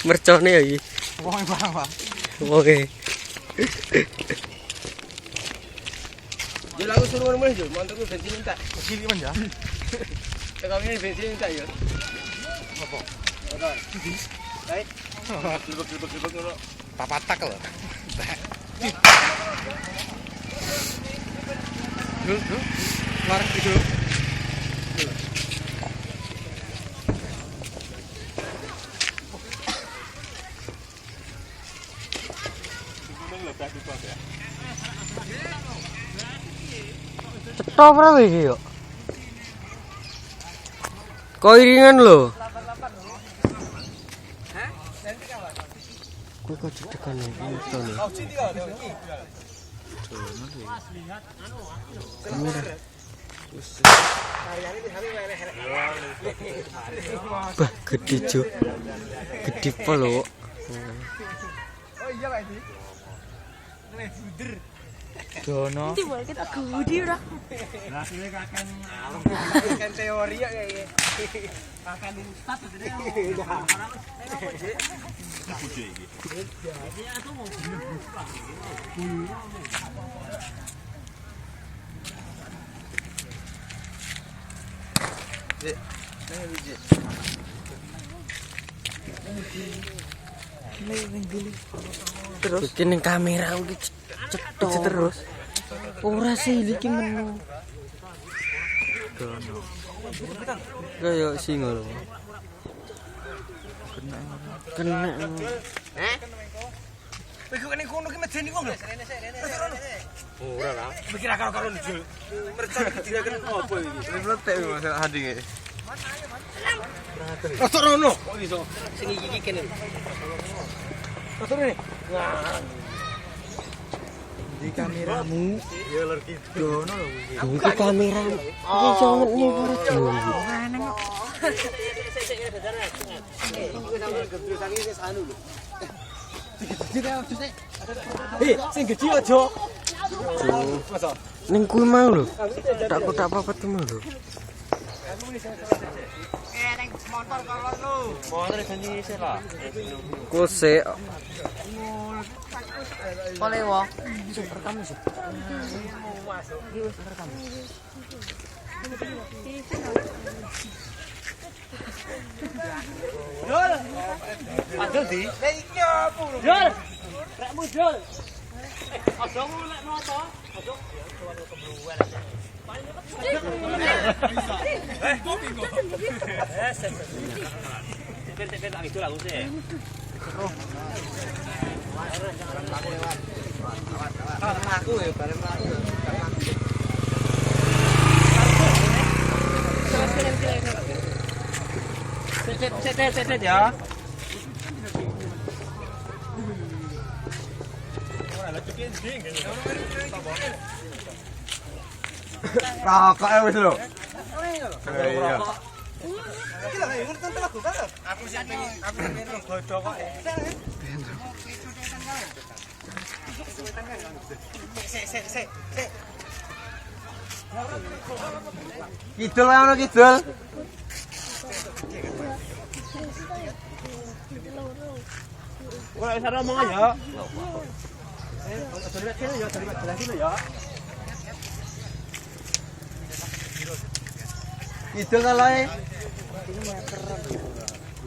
Mercone ya iki. Wong barang, Pak. Oke. Yo lagu suruh mulai yo, mantuk bensin entek. Gili men ya. Tekan ini bensin entek yo. Apa? Ora. Baik. Lebek ngono. Papatak lho. Dulu. Keluar itu. Cetok berapa iki yo? Kok iringan lho? Hah? Nanti kawan. Kok kok cetekan iki mercone. Kau sini kau iki. Kamera. Hari-hari di hari Bah, gede jo. Gede pol lho. Oh iya Pak ini. Nih buder. Dono. Nanti boleh kita gudi udah. Hasilnya kakan Kan teori ya kayak. kakan ustad gede. Terus bikin ning kamera iki cetok terus. Ora sih iki menu. Dono. Kayak singa lho. Kena. Heh? Iku kene kono ki medeni wong lho. Ora lah. Mikir karo-karo njul. Mercon iki diraken opo iki? Meletek masalah handinge. Rasa rono. Kok iso? Sing iki kene. Rasa rene. Wah. Di kameramu. Ya lerki dono lho iki. Iki kamera. Iki jangan nyewara dulu. Sing gede aja. Ning kuwi mau lho. Tak kotak papat ku mau lho. Neng motor kolon lu. Motor ganti sik lah. Kose. Boleh wong. Rekam sih. Jol. Adol di. Lah iki opo lho? Jol. Rekmu jol. Aja mulek moto. Aja kebruan aja. Kopi kok. Cepet itu lagu sih. Bareng aku ya, bareng aku. Set ya. Rokok wis lho. Iya. Iki lho, ngerti lagu kan? Aku sih pengen godho kok. Sik. Kidul wae ono kidul. Ora bisa ngomong aja. Dari sini ya, dari sini ya. Kidul kalae.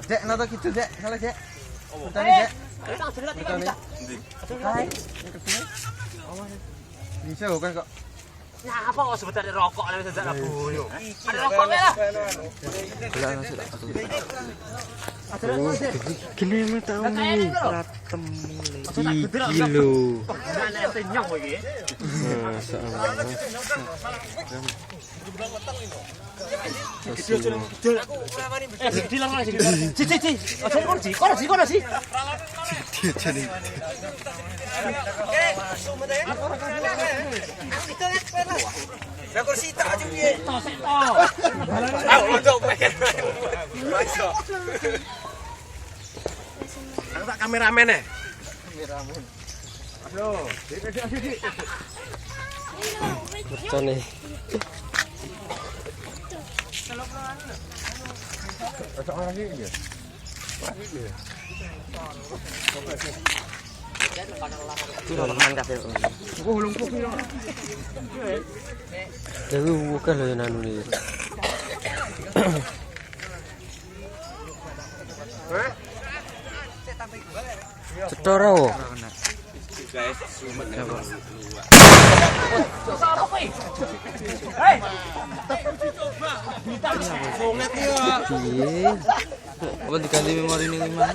Dek, nata kidul dek, salah dek. Tani dek. Tani. Hai. Bisa bukan kok. Nah, apa kok sebentar rokok lewat sejak boyo. Ada rokok lah. Gini mah tau nih. Ratem mulai. Iki lho. Ana senyong kowe iki. Kameramen ya? Aduh, adik. Mercone. Ada orang lagi ya? Teman kabeh. Oh, lumpuh piro. Dewe buka lho yang anu iki. Cetara wo. Guys, sumet ya, Bos. Apa kowe? Hei. Songet ya. Piye? Apa diganti memori ini gimana?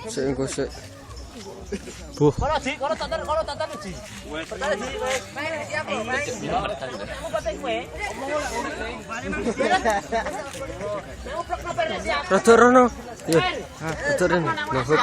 Sik engko sik. Buh. Kono Ji, kono tonton Ji. Pertama Ji, wes. Siap, Bang. Kamu pateng kowe. Rada rono. Iya. Rada rono. Nah, hop.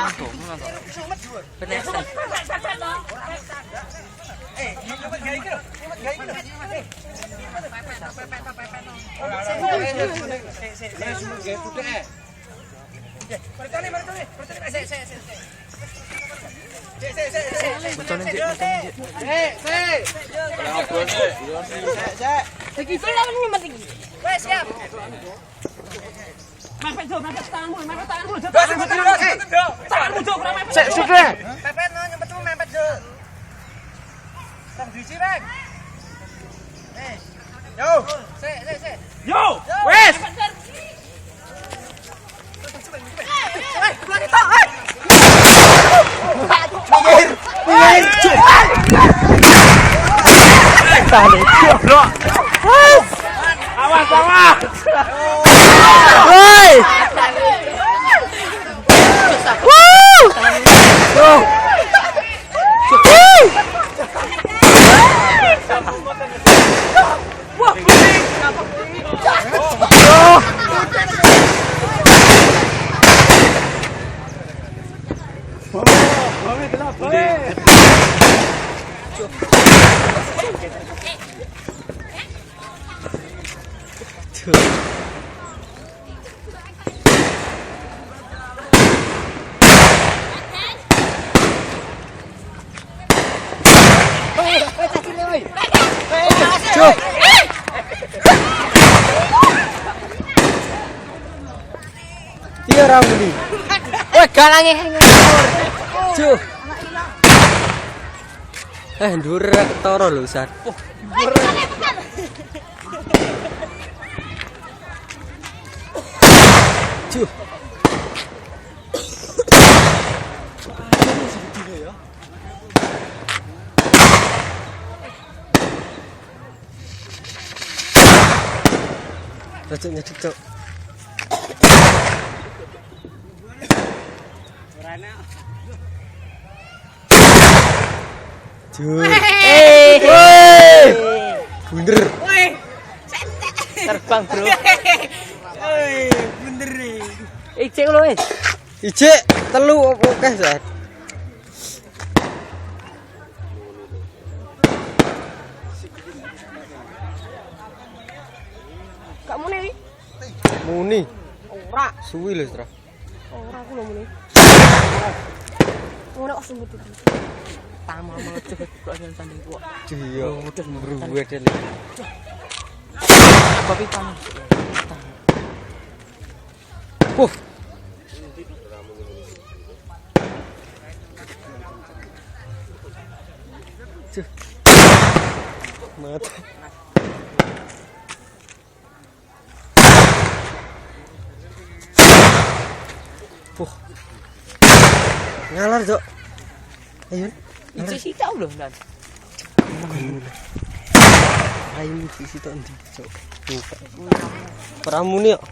Yo, wes. Awas. Woi! Iya orang ini. Wah, galange Cuk. Ndur ketara lho, Sar. Cuk. Cuk nyedek, Cuk. Bener. Terbang, Bro. Bener nih. Ijek lho, wis. Ijek telu oke, Sar. Kak muni wi? Muni. Ora. Suwi lho, Tra. Ora aku lho muni. Ora kok sembut itu. Tama melecet kok yang tanding kuat. Iya, udah mbruwet ini. Tapi tangan. Cuk. Mati. Ngalar, Cok. Ayo. Itu sih tau loh, Dan. Ayo di situ ndi, Cok. Pramune kok.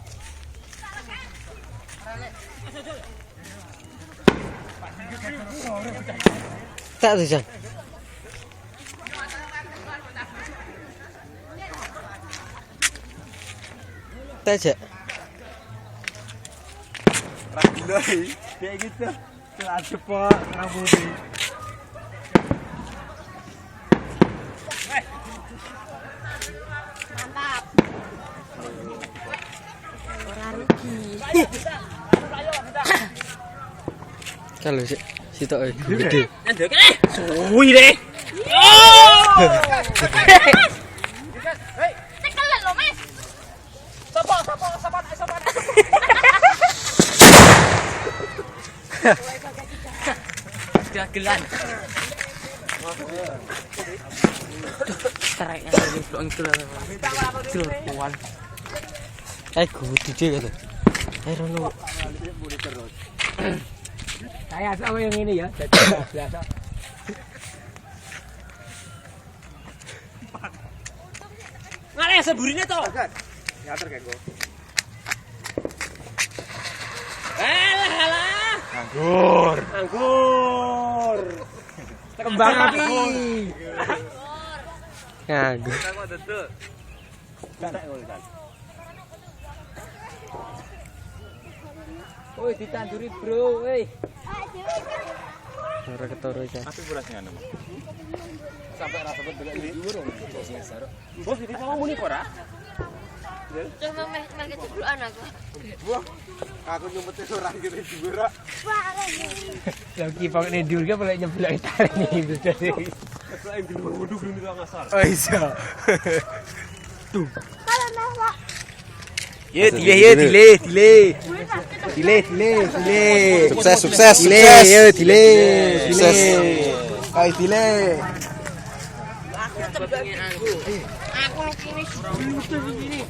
Tak tuh, Jan. Tejak. Ragilai. Kayak gitu. Telah cepat rambutnya. Mantap. Ora rugi. Kalau sitok gede. Ndek kene. Suwi deh. Cekel lho, Mas. Sapa? Gagelan. Tarik yang blok itu lah. Celuan. Kudu dia kata. Rono. Saya sama yang ini ya. Biasa. Ngare seburine to. Nyater kayak gue. Alah. Anggur. Anggur. Kembang api. Nganggur. Woi ditanduri bro, woi. Ora ketara iki. Tapi berasnya anu. Sampai rasa betul ini dhuwur. Bos iki mau muni ora? Cuma meh keceblokan aku. Wah, aku nyumpet ora gitu juga. Lah ki pok ning dhuwur ki boleh nyeblok tarik nih gitu. Selain di luar wudhu belum bisa ngasar. Oh iya. Kalau nah, Ye dile. Sukses. Dile. Sukses. Ayo dile. aku kini lucu begini.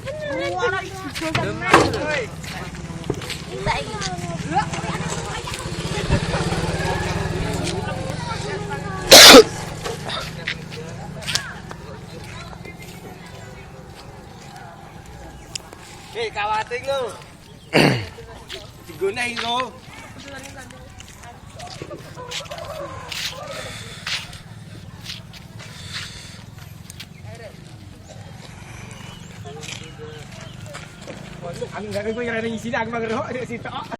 Hei, kawating lo. Digunain lo. Aku enggak gue yang ada di sini, aku enggak ngerok di situ.